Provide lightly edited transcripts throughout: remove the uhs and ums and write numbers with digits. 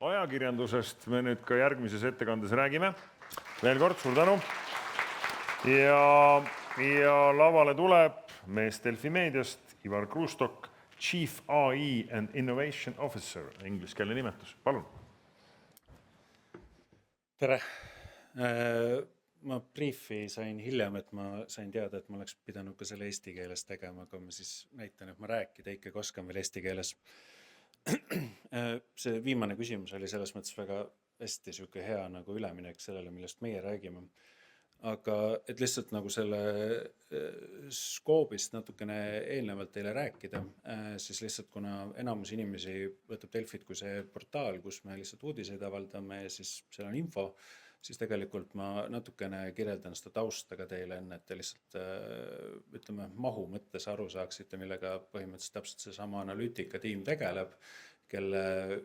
Ajakirjandusest me nüüd ka järgmises ettekandes räägime. Veel kord suur tänu. Ja lavale tuleb mees Delfi meediast Ivar Kruustok, Chief AI and Innovation Officer, ingliskeelne nimetus. Palun. Tere. Ma briefi sain hiljem, et ma sain teada, et ma oleks pidanud ka selle eesti keeles tegema, aga ma siis näitan, et ma rääkida ikkagi oskan veel eesti keeles. See viimane küsimus oli selles mõttes väga hästi siuke hea nagu üleminek sellele, millest meie räägime. Aga et lihtsalt nagu selle skoobist natukene eelnevalt teile rääkida, siis lihtsalt kuna enamus inimesi võtab Delfit kui see portaal, kus me lihtsalt uudiseid avaldame ja siis seal on info, siis tegelikult ma natukene kirjeldan seda tausta ka teile enne, et te lihtsalt ütleme mahu mõttes aru saaksite, millega põhimõtteliselt täpselt seesama analüütikatiim tegeleb, kelle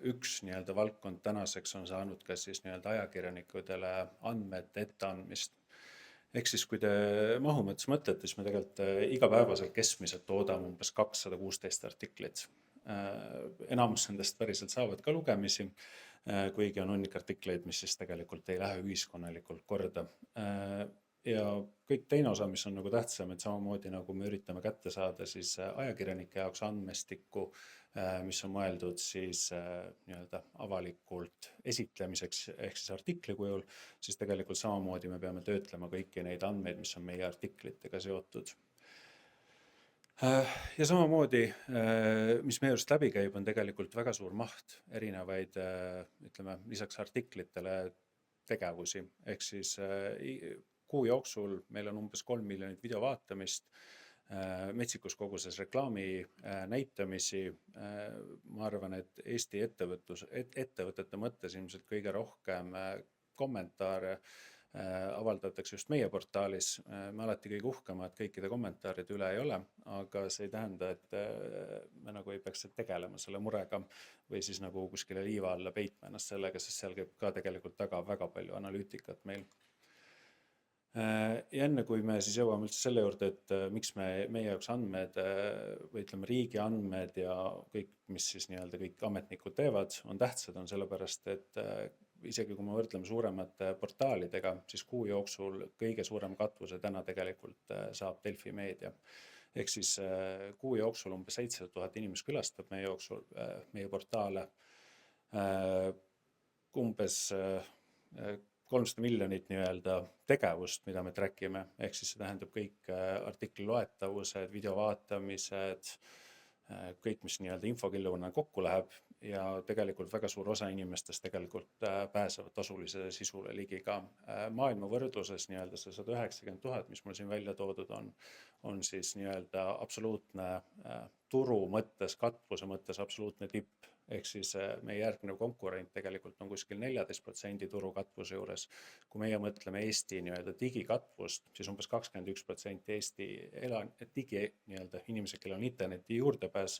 üks nii-öelda valdkond tänaseks on saanud ka siis nii-öelda ajakirjanikudele andmete etteandmist. Ehk siis kui te mahu mõttes mõtlete, siis me tegelikult igapäevaselt keskmiselt toodame umbes 216 artiklit. Enamus nendest päriselt saavad ka lugemisi, kuigi on hunnik artikleid, mis siis tegelikult ei lähe ühiskonnalikult korda. Ja kõik teine osa, mis on nagu tähtsam, et samamoodi nagu me üritame kätte saada siis ajakirjanike jaoks andmestikku, mis on mõeldud siis nii-öelda avalikult esitlemiseks ehk siis artikli kujul, siis tegelikult samamoodi me peame töötlema kõiki neid andmeid, mis on meie artiklitega seotud. Ja samamoodi, mis meie just läbi käib, on tegelikult väga suur maht erinevaid, ütleme, lisaks artiklitele tegevusi. Ehk siis kuu jooksul meil on umbes 3 miljonit video vaatamist, metsikus koguses reklaami näitamisi. Ma arvan, et Eesti ettevõtete mõttes ilmselt kõige rohkem kommentaare avaldatakse just meie portaalis. Me alati kõige uhkemad kõikide kommentaaride üle ei ole, aga see ei tähenda, et me nagu ei peaks tegelema selle murega või siis nagu kuskile liiva alla peitma ennast sellega, sest seal käib ka tegelikult väga palju analüütikat meil. Ja enne kui me siis jõuame üldse selle juurde, et miks meie jaoks andmed või ütleme riigi andmed ja kõik, mis siis nii-öelda kõik ametnikud teevad, on tähtsad, on sellepärast, et isegi kui me võrdleme suuremate portaalidega, siis kuu jooksul kõige suurem katvuse täna tegelikult saab Delfi meedia. Ehk siis kuu jooksul umbes 7000 inimest külastab meie portaale, umbes 300 miljonit nii-öelda tegevust, mida me trackime, ehk siis see tähendab kõik artikli loetavused, video vaatamised, kõik, mis nii-öelda infokilluna kokku läheb ja tegelikult väga suur osa inimestest tegelikult pääsevad tasulisele sisule ligi ka. Maailma võrdluses nii-öelda see 190 000, mis mul siin välja toodud on siis nii-öelda absoluutne turu mõttes, katvuse mõttes absoluutne tipp. Ehk siis meie järgnev konkurent tegelikult on kuskil 14% turu katvuse juures. Kui meie mõtleme Eesti nii-öelda digikatvust, siis umbes 21% Eesti digi nii-öelda inimesed, kellel on interneti juurdepääs,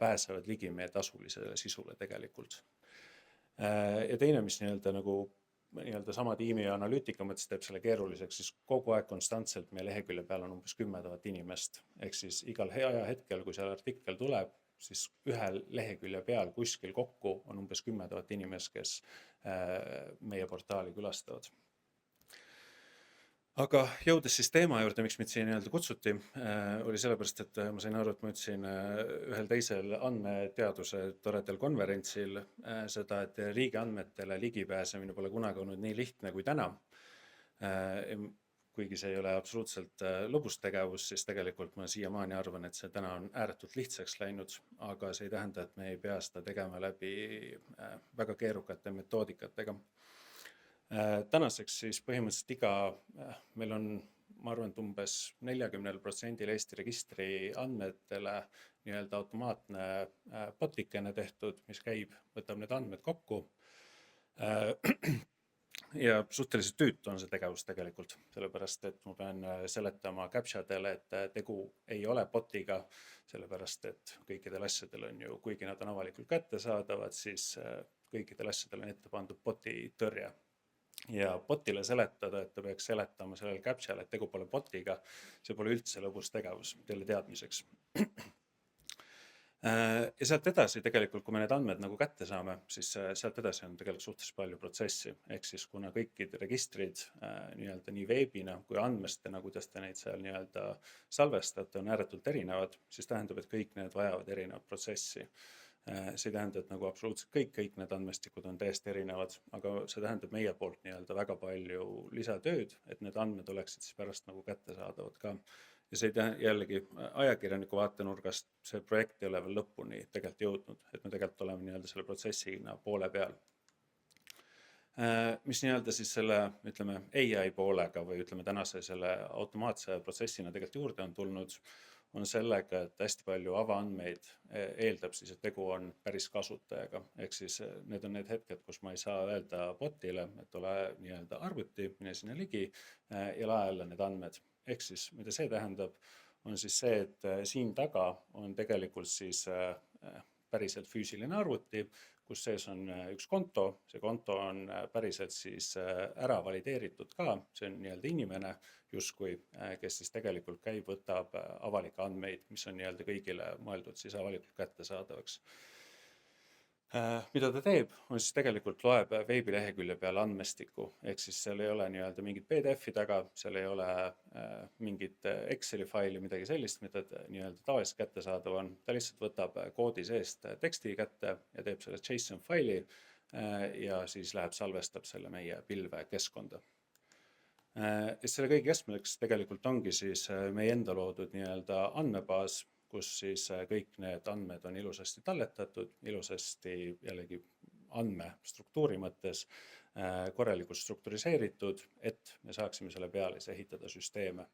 pääsevad ligi meie tasulisele sisule tegelikult. Ja teine, mis nii-öelda sama tiimi ja analüütika mõttes teeb selle keeruliseks, siis kogu aeg konstantselt meie lehekülje peal on umbes 10 000 inimest. Ehk siis igal hetkel, kui seal artikkel tuleb, siis ühel lehekülje peal kuskil kokku on umbes 10 000 inimest, kes meie portaali külastavad. Aga jõudes siis teema juurde, miks meid siin kutsuti, oli sellepärast, et ma sain aru, et ma ütlesin ühel teisel andmeteaduse toredel konverentsil seda, et riigi andmetele ligipääsemine pole kunagi olnud nii lihtne kui täna. Kuigi see ei ole absoluutselt lõbus tegevus, siis tegelikult ma siiamaani arvan, et see täna on ääretult lihtsaks läinud, aga see ei tähenda, et me ei pea seda tegema läbi väga keerukate metoodikatega. Tänaseks siis põhimõtteliselt meil on, ma arvan, et umbes 40% Eesti registri andmetele nii-öelda automaatne botikene tehtud, mis käib, võtab need andmed kokku. Ja suhteliselt tüütu on see tegevus tegelikult, sellepärast, et ma pean seletama captchadele, et tegu ei ole botiga, sellepärast, et kõikidel asjadel on ju, kuigi nad on avalikult kättesaadavad, siis kõikidel asjadel on ette pandud boti tõrje. Ja botile seletada, et ta peaks seletama sellele captchale, et tegu pole botiga, see pole üldse lõbus tegevus teile teadmiseks. Ja sealt edasi tegelikult, kui me need andmed nagu kätte saame, siis sealt edasi on tegelikult suhteliselt palju protsessi. Ehk siis kuna kõikid registrid nii-öelda nii veebina kui andmestena, kuidas te neid seal nii-öelda salvestate, on ääretult erinevad, siis tähendab, et kõik need vajavad erinevat protsessi. See ei tähenda, et nagu absoluutselt kõik need andmestikud on täiesti erinevad, aga see tähendab meie poolt nii-öelda väga palju lisatööd, et need andmed oleksid siis pärast nagu kättesaadavad ka. Ja see jällegi ajakirjaniku vaatenurgast see projekt ei ole veel lõpuni tegelikult jõudnud, et me tegelikult oleme nii-öelda selle protsessina poole peal. Mis nii-öelda siis selle, ütleme, AI poolega või ütleme tänase selle automaatse protsessina tegelikult juurde on tulnud, on sellega, et hästi palju avaandmeid eeldab siis, et tegu on päris kasutajaga. Ehk siis need on need hetked, kus ma ei saa öelda botile, et ole nii-öelda arvuti, mine sinna ligi ja lae alla need andmed. Ehk siis, mida see tähendab, on siis see, et siin taga on tegelikult siis päriselt füüsiline arvuti, kus sees on üks konto, see konto on päriselt siis ära valideeritud ka, see on nii-öelda inimene justkui, kes siis tegelikult käib, võtab avalikke andmeid, mis on nii-öelda kõigile mõeldud siis avalikult kättesaadavaks. Mida ta teeb, on siis tegelikult loeb veebilehekülje peal andmestikku, ehk siis seal ei ole nii-öelda mingit PDF-i taga, seal ei ole mingit Exceli faili, midagi sellist, mida nii-öelda tavaliselt kättesaadav on. Ta lihtsalt võtab koodi seest teksti kätte ja teeb selle JSON faili ja siis läheb salvestab selle meie pilve keskkonda. Selle kõige keskmiseks tegelikult ongi siis meie enda loodud nii-öelda andmebaas, kus siis kõik need andmed on ilusasti talletatud, ilusasti jällegi andmestruktuuri mõttes korralikult strukturiseeritud, et me saaksime selle peale ehitada süsteeme.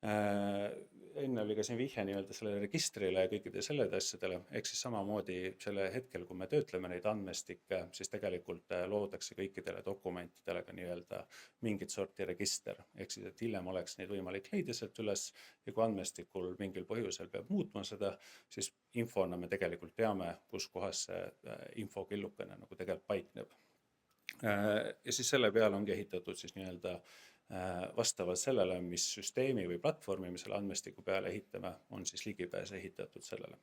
Enne oli ka siin vihje nii-öelda sellele registrile ja kõikide sellele asjadele, ehk siis samamoodi selle hetkel, kui me töötleme neid andmestikke, siis tegelikult loodakse kõikidele dokumentidele ka nii-öelda mingit sorti register, ehk siis, et hiljem oleks neid võimalik leida sealt üles ja kui andmestikul mingil põhjusel peab muutma seda, siis infona me tegelikult teame, kus kohas see infokillukene nagu tegelikult paikneb. Ja siis selle peale ongi ehitatud siis nii-öelda vastavalt sellele, mis süsteemi või platvormi me selle andmestiku peale ehitame, on siis ligipääs ehitatud sellele.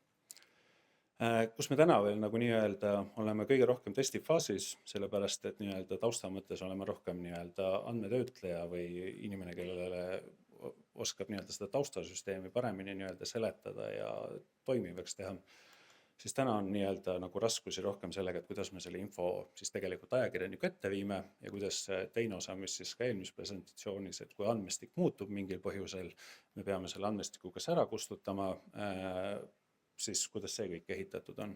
Kus me täna veel nagu nii-öelda oleme kõige rohkem testifaasis, sellepärast et nii-öelda tausta mõttes oleme rohkem nii-öelda andmetöötleja või inimene, kellele oskab nii-öelda seda taustasüsteemi paremini nii-öelda seletada ja toimivaks teha, siis täna on nii-öelda nagu raskusi rohkem sellega, et kuidas me selle info siis tegelikult ajakirjaniku ette viime ja kuidas teine osa, mis siis ka eelmises presentatsioonis, et kui andmestik muutub mingil põhjusel, me peame selle andmestiku kas ära kustutama, siis kuidas see kõik ehitatud on.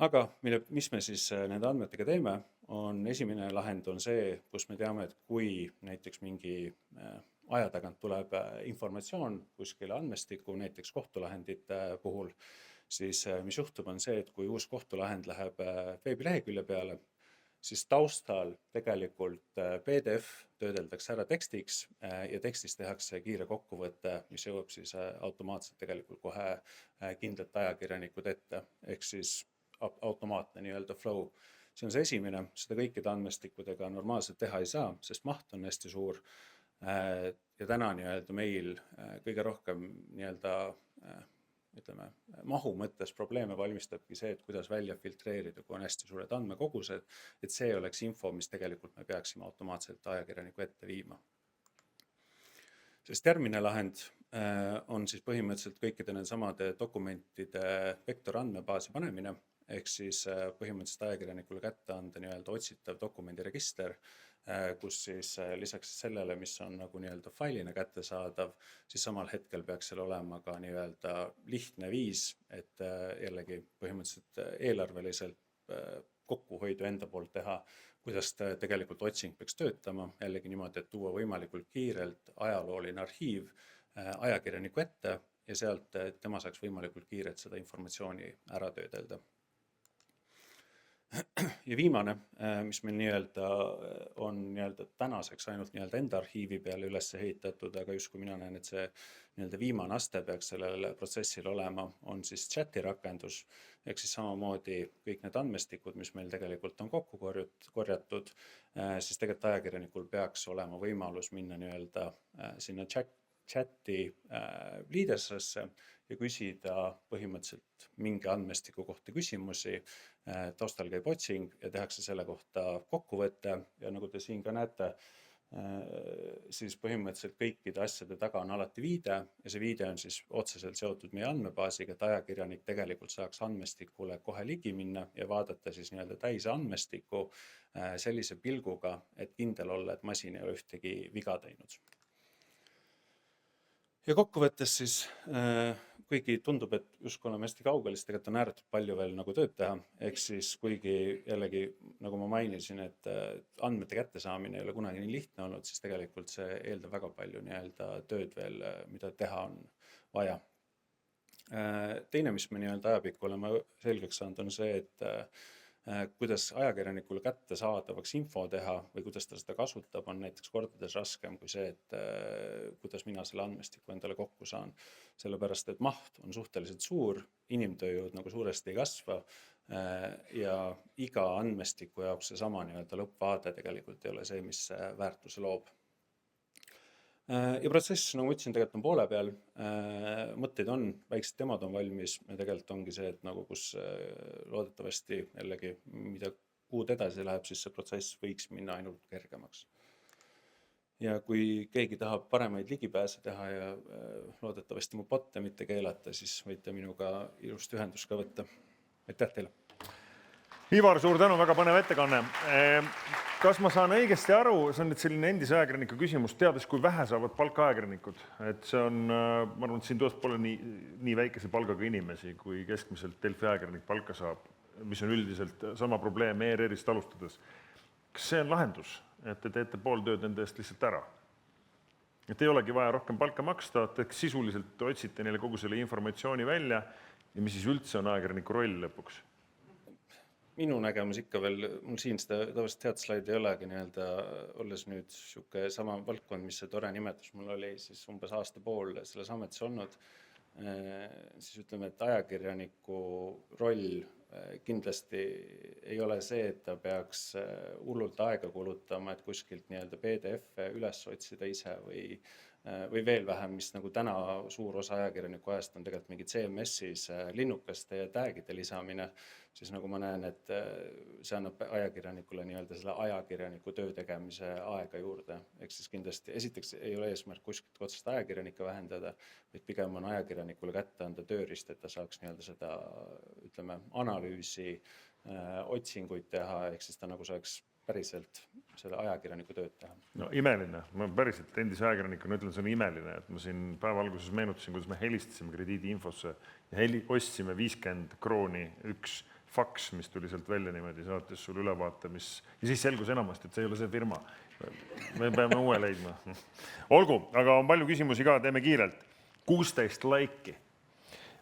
Aga mis me siis nende andmetega teeme, on esimene lahend on see, kus me teame, et kui näiteks mingi aja tagant tuleb informatsioon kuskile andmestiku, näiteks kohtulahendite puhul, siis mis juhtub on see, et kui uus kohtulahend läheb veebilehekülje peale, siis taustal tegelikult PDF töödeldakse ära tekstiks ja tekstis tehakse kiire kokkuvõte, mis jõuab siis automaatselt tegelikult kohe kindlalt ajakirjanikud ette, ehk siis automaatne nii-öelda flow. See on see esimene, seda kõikide andmestikudega normaalselt teha ei saa, sest maht on hästi suur. Ja täna nii-öelda meil kõige rohkem nii-öelda ütleme, mahu mõttes probleeme valmistabki see, et kuidas välja filtreerida, kui on hästi suured andmekogused, et see oleks info, mis tegelikult me peaksime automaatselt ajakirjaniku ette viima. Sest järgmine lahend on siis põhimõtteliselt kõikide nende samade dokumentide vektorandmebaasi panemine, ehk siis põhimõtteliselt ajakirjanikule kätte anda nii-öelda otsitav dokumendiregister, kus siis lisaks sellele, mis on nagu nii-öelda failina kättesaadav, siis samal hetkel peaks seal olema ka nii-öelda lihtne viis, et jällegi põhimõtteliselt eelarveliselt kokkuhoidu enda poolt teha, kuidas tegelikult otsing peaks töötama, jällegi niimoodi, et tuua võimalikult kiirelt ajalooline arhiiv ajakirjaniku ette ja sealt tema saaks võimalikult kiirelt seda informatsiooni ära töödelda. Ja viimane, mis meil nii-öelda on nii-öelda tänaseks ainult nii-öelda enda arhiivi peale üles ehitatud, aga just kui mina näen, et see nii-öelda viimane aste peaks sellele protsessil olema, on siis chati rakendus, ehk siis samamoodi kõik need andmestikud, mis meil tegelikult on kokku korjatud, siis tegelikult ajakirjanikul peaks olema võimalus minna nii-öelda sinna chati liidessasse ja küsida põhimõtteliselt mingi andmestiku kohta küsimusi. Taustal käib otsing ja tehakse selle kohta kokkuvõte ja nagu te siin ka näete, siis põhimõtteliselt kõikide asjade taga on alati viide ja see viide on siis otseselt seotud meie andmebaasiga, et ajakirjanik tegelikult saaks andmestikule kohe ligi minna ja vaadata siis nii-öelda täis andmestikku sellise pilguga, et kindel olla, et masin ei ole ühtegi viga teinud. Ja kokkuvõttes siis, kuigi tundub, et justkui oleme hästi kaugel, siis tegelikult on ääretult palju veel nagu tööd teha. Ehk siis kuigi jällegi, nagu ma mainisin, et andmete kättesaamine ei ole kunagi nii lihtne olnud, siis tegelikult see eeldab väga palju nii-öelda tööd veel, mida teha on vaja. Teine, mis me nii-öelda ajapikku oleme selgeks saanud, on see, et kuidas ajakirjanikule kättesaadavaks info teha või kuidas ta seda kasutab, on näiteks kordades raskem kui see, et kuidas mina selle andmestiku endale kokku saan. Sellepärast, et maht on suhteliselt suur, inimtööjõud nagu suuresti ei kasva ja iga andmestiku jaoks see sama nii-öelda lõppvaade tegelikult ei ole see, mis väärtuse loob. Ja protsess, nagu ütlesin, tegelikult on poole peal, mõtteid on, väiksed demod on valmis ja tegelikult ongi see, et nagu kus loodetavasti jällegi, mida kuud edasi läheb, siis see protsess võiks minna ainult kergemaks. Ja kui keegi tahab paremaid ligipääse teha ja loodetavasti mu botte mitte keelata, siis võite minuga ilust ühendust ka võtta. Aitäh teile! Ivar, suur tänu, väga põnev ettekanne. Kas ma saan õigesti aru, see on nüüd selline endise ajakirjaniku küsimus, teades, kui vähe saavad palka ajakirjanikud, et see on, ma arvan, et siin toos pole nii väikese palgaga inimesi, kui keskmiselt Delfi ajakirjanik palka saab, mis on üldiselt sama probleem ERR-ist alustades. Kas see on lahendus, et te teete pool tööd nende eest lihtsalt ära? Et ei olegi vaja rohkem palka maksta, et sisuliselt otsite neile kogu selle informatsiooni välja ja mis siis üldse on ajakirjaniku roll lõpuks? Minu nägemus ikka veel, mul siin seda tavaliselt head slaidi ei olegi nii-öelda, olles nüüd siuke sama valdkond, mis see tore nimetus mul oli, siis umbes aasta pool selles ametis olnud, siis ütleme, et ajakirjaniku roll kindlasti ei ole see, et ta peaks hullult aega kulutama, et kuskilt nii-öelda PDF-e üles otsida ise või veel vähem, mis nagu täna suur osa ajakirjaniku ajast on tegelikult mingi CMS-is linnukaste ja tagide lisamine, siis nagu ma näen, et see annab ajakirjanikule nii-öelda selle ajakirjaniku töö tegemise aega juurde. Ehk siis kindlasti esiteks ei ole eesmärk kuskilt otsast ajakirjanikke vähendada, vaid pigem on ajakirjanikule kätte anda tööriist, et ta saaks nii-öelda seda, ütleme, analüüsi, otsinguid teha, ehk siis ta nagu saaks päriselt selle ajakirjaniku tööd teha. No imeline, ma päriselt endise ajakirjanikuna ütlen, see on imeline, et ma siin päeva alguses meenutasin, kuidas me helistasime krediidiinfosse ja ostsime 50 krooni üks faks, mis tuli sealt välja niimoodi, saates sul ülevaate, ja siis selgus enamasti, et see ei ole see firma. Me peame uue leidma. Olgu, aga on palju küsimusi ka, teeme kiirelt. 16 laiki.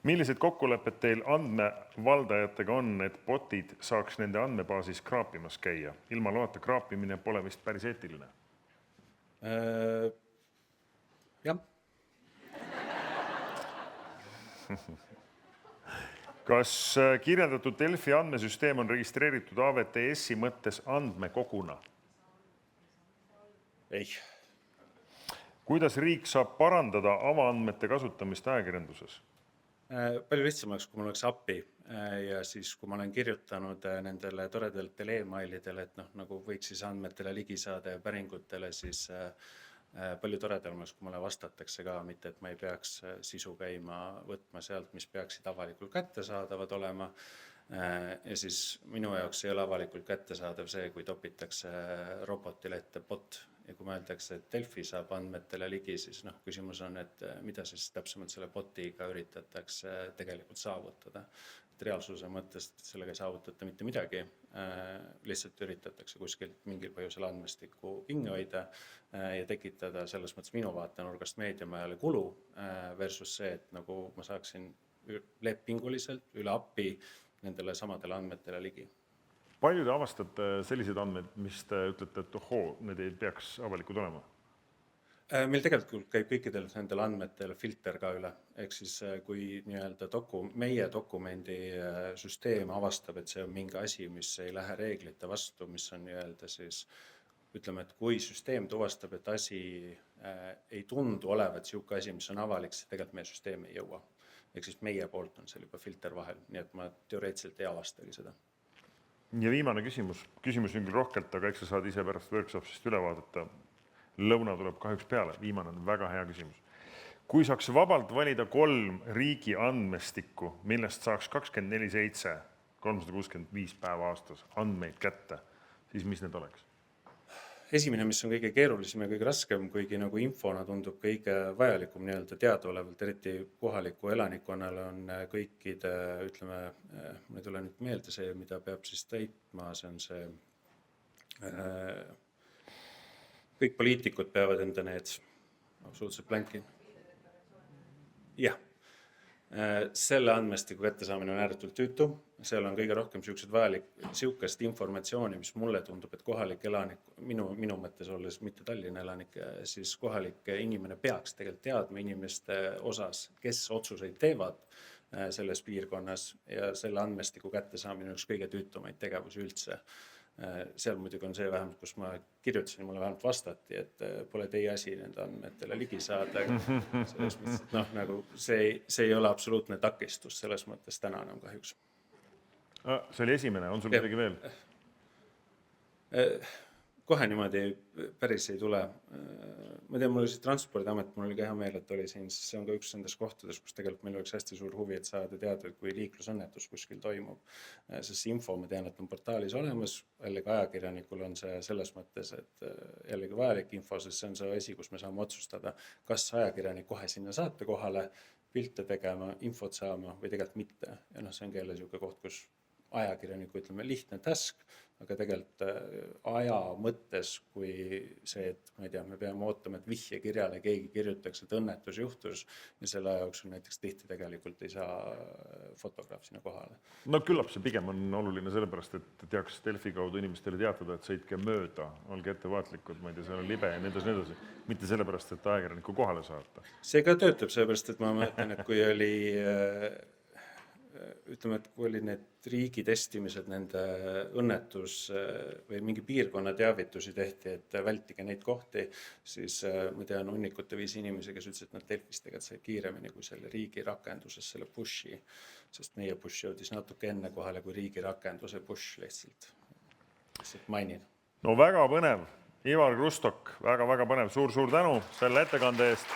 Millised kokkulepped teil andmevaldajatega on, et botid saaks nende andmebaasis kraapimas käia? Ilma loata kraapimine pole vist päris eetiline. Jah. Kas kirjeldatud Delfi andmesüsteem on registreeritud AVTS-i mõttes andmekoguna? Ei. Kuidas riik saab parandada avaandmete kasutamist ajakirjanduses? Palju lihtsamaks, kui mul oleks API ja siis, kui ma olen kirjutanud nendele toredatele e-mailidele, et nagu võiks siis andmetele ligi saada ja päringutele, siis palju toredamaks, kui mulle vastatakse ka, mitte et ma ei peaks sisu käima võtma sealt, mis peaksid avalikult kättesaadavad olema. Ja siis minu jaoks ei ole avalikult kättesaadav see, kui topitakse robotile ette bot. Ja kui ma öeldakse, et Delfi saab andmetele ligi, siis küsimus on, et mida siis täpsemalt selle botiga üritatakse tegelikult saavutada. Et reaalsuse mõttes sellega ei saavutata mitte midagi, lihtsalt üritatakse kuskilt mingil põhjusel andmestikku kinni hoida ja tekitada selles mõttes minu vaatenurgast meediamajale kulu versus see, et nagu ma saaksin lepinguliselt üle API nendele samadele andmetele ligi. Palju te avastate sellised andmed, mis te ütlete, et ohoo, need ei peaks avalikud olema? Meil tegelikult käib kõikidel nendel andmetel filter ka üle. Ehk siis kui nii-öelda meie dokumendi süsteem avastab, et see on mingi asi, mis ei lähe reeglite vastu, mis on nii-öelda siis, ütleme, et kui süsteem tuvastab, et asi ei tundu olevat siuke asi, mis on avalik, see tegelikult meie süsteemi ei jõua. Ehk siis meie poolt on seal juba filter vahel, nii et ma teoreetiliselt ei avastagi seda. Ja viimane küsimus on küll rohkelt, aga eks sa saad ise pärast workshopsist üle vaadata. Lõuna tuleb kahjuks peale, viimane on väga hea küsimus. Kui saaks vabalt valida 3 riigi andmestikku, millest saaks 24/7, 365 päeva aastas andmeid kätte, siis mis need oleks? Esimene, mis on kõige keerulisem ja kõige raskem, kuigi nagu infona tundub kõige vajalikum nii-öelda teadaolevalt, eriti kohaliku elanikkonnale on kõikide, ütleme, ma ei tule nüüd meelde see, mida peab siis täitma, see on see, kõik poliitikud peavad enda need absoluutselt blankin. Jah. Selle andmestiku kättesaamine on ääretult tüütu, seal on kõige rohkem siukest informatsiooni, mis mulle tundub, et kohalik elanik, minu mõttes olles mitte Tallinna elanik, siis kohalik inimene peaks tegelikult teadma inimeste osas, kes otsuseid teevad selles piirkonnas ja selle andmestiku kättesaamine on üks kõige tüütumaid tegevusi üldse. Seal muidugi on see vähemalt, kus ma kirjutasin, mulle vähemalt vastati, et pole teie asi nende andmetele ligi saada. Selles mõttes, et nagu see ei ole absoluutne takistus selles mõttes täna enam kahjuks. See oli esimene, on sul midagi veel? Kohe niimoodi päris ei tule. Ma tean, mul oli see Transpordiamet, mul oli ka hea meel, et oli siin, see on ka üks nendes kohtades, kus tegelikult meil oleks hästi suur huvi, et saada teada, kui liiklusõnnetus kuskil toimub. Sest info, ma tean, et on portaalis olemas, jällegi ajakirjanikul on see selles mõttes, et jällegi vajalik info, sest see on see asi, kus me saame otsustada, kas ajakirjanik kohe sinna saate kohale, pilte tegema, infot saama või tegelikult mitte. Ja see on jälle siuke koht, kus ajakirjaniku, ütleme, lihtne task, aga tegelikult aja mõttes, kui see, et ma ei tea, me peame ootama, et vihje kirjale keegi kirjutaks, et õnnetus juhtus ja selle aja jooksul näiteks tihti tegelikult ei saa fotograaf sinna kohale. No küllap see pigem on oluline sellepärast, et teaks Delfi kaudu inimestele teatada, et sõitke mööda, olge ettevaatlikud, ma ei tea, seal on libe ja nii edasi. Mitte sellepärast, et ajakirjaniku kohale saata. See ka töötab sellepärast, et ma mõtlen, et kui oli ütleme, et kui oli need riigi testimised, nende õnnetus või mingi piirkonna teavitusi tehti, et vältige neid kohti, siis ma tean hunnikute 5 inimesi, kes ütlesid, et nad Delfis tegelikult said kiiremini kui selle riigi rakenduses selle pushi, sest meie push jõudis natuke enne kohale kui riigi rakenduse push lihtsalt mainin. No väga põnev. Ivar Krustok, väga-väga põnev. Suur tänu selle ettekande eest.